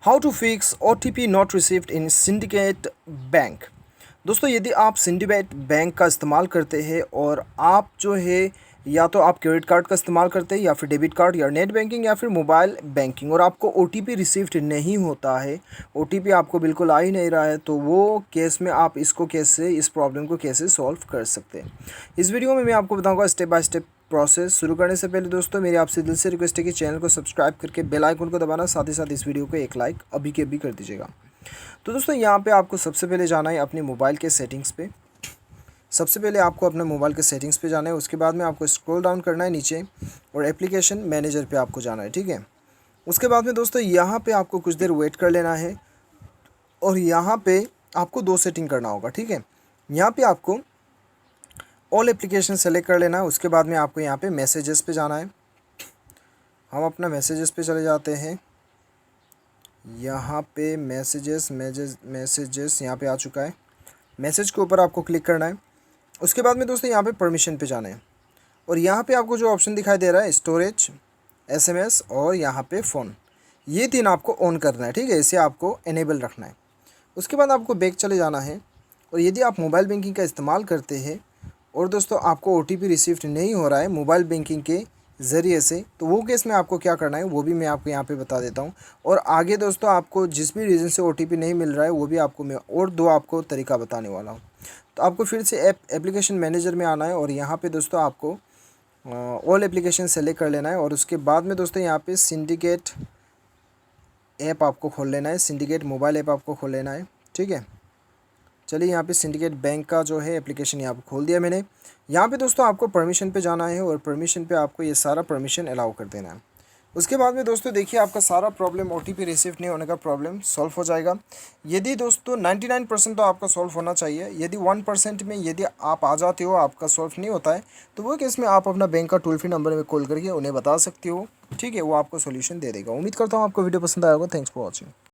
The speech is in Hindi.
How to fix OTP not received in Syndicate Bank. दोस्तों, यदि आप सिंडिकेट बैंक का इस्तेमाल करते हैं और आप जो है या तो आप क्रेडिट कार्ड का इस्तेमाल करते हैं या फिर डेबिट कार्ड या नेट बैंकिंग या फिर मोबाइल बैंकिंग और आपको OTP रिसीव्ड नहीं होता है, OTP आपको बिल्कुल आ ही नहीं रहा है, तो वो केस में आप इस प्रॉब्लम को कैसे सॉल्व कर सकते हैं। इस वीडियो में मैं आपको बताऊंगा स्टेप बाय स्टेप प्रोसेस। शुरू करने से पहले दोस्तों मेरी आपसे दिल से रिक्वेस्ट है कि चैनल को सब्सक्राइब करके बेल आइकन को दबाना, साथ ही साथ इस वीडियो को एक लाइक अभी के अभी कर दीजिएगा। तो दोस्तों यहाँ पे आपको सबसे पहले जाना है अपने मोबाइल के सेटिंग्स पे। सबसे पहले आपको अपने मोबाइल के सेटिंग्स पे जाना है, उसके बाद में आपको स्क्रॉल डाउन करना है नीचे और एप्लीकेशन मैनेजर पे आपको जाना है, ठीक है। उसके बाद में दोस्तों यहाँ पे आपको कुछ देर वेट कर लेना है और यहाँ पे आपको दो सेटिंग करना होगा, ठीक है। यहाँ पे आपको ऑल एप्लीकेशन सेलेक्ट कर लेना है। उसके बाद में आपको यहाँ पे मैसेजेस पे जाना है। हम अपना मैसेजेस पे चले जाते हैं। यहाँ पे मैसेजेस यहाँ पे आ चुका है। मैसेज के ऊपर आपको क्लिक करना है। उसके बाद में दोस्तों यहाँ पे परमिशन पे जाना है और यहाँ पे आपको जो ऑप्शन दिखाई दे रहा है स्टोरेज, SMS और यहाँ पे फ़ोन, ये तीन आपको ऑन करना है, ठीक है। इसे आपको इनेबल रखना है। उसके बाद आपको बैक चले जाना है और यदि आप मोबाइल बैंकिंग का इस्तेमाल करते हैं और दोस्तों आपको OTP रिसीव्ड नहीं हो रहा है मोबाइल बैंकिंग के ज़रिए से, तो वो केस में आपको क्या करना है वो भी मैं आपको यहाँ पे बता देता हूँ। और आगे दोस्तों आपको जिस भी रीज़न से OTP नहीं मिल रहा है वो भी आपको मैं और दो आपको तरीका बताने वाला हूँ। तो आपको फिर से एप्लीकेशन मैनेजर में आना है और यहाँ पे दोस्तों आपको ऑल एप्लीकेशन सेलेक्ट कर लेना है और उसके बाद में दोस्तों यहाँ पे सिंडिकेट ऐप आपको खोल लेना है, सिंडिकेट मोबाइल ऐप आपको खोल लेना है, ठीक है। चलिए यहाँ पे सिंडिकेट बैंक का जो है एप्लीकेशन यहाँ पे खोल दिया मैंने। यहाँ पे दोस्तों आपको परमिशन पे जाना है और परमिशन पे आपको ये सारा परमिशन अलाउ कर देना है। उसके बाद में दोस्तों देखिए आपका सारा प्रॉब्लम OTP रिसीव नहीं होने का प्रॉब्लम सॉल्व हो जाएगा। यदि दोस्तों 99% तो आपका सॉल्व होना चाहिए, यदि 1% में यदि आप आ जाते हो आपका सॉल्व नहीं होता है, तो वो केस में आप अपना बैंक का टोल फ्री नंबर में कॉल करके उन्हें बता सकते हो, ठीक है। वो आपको सोल्यूशन दे देगा। उम्मीद करता हूँ आपको वीडियो पसंद आया होगा। Thanks for watching.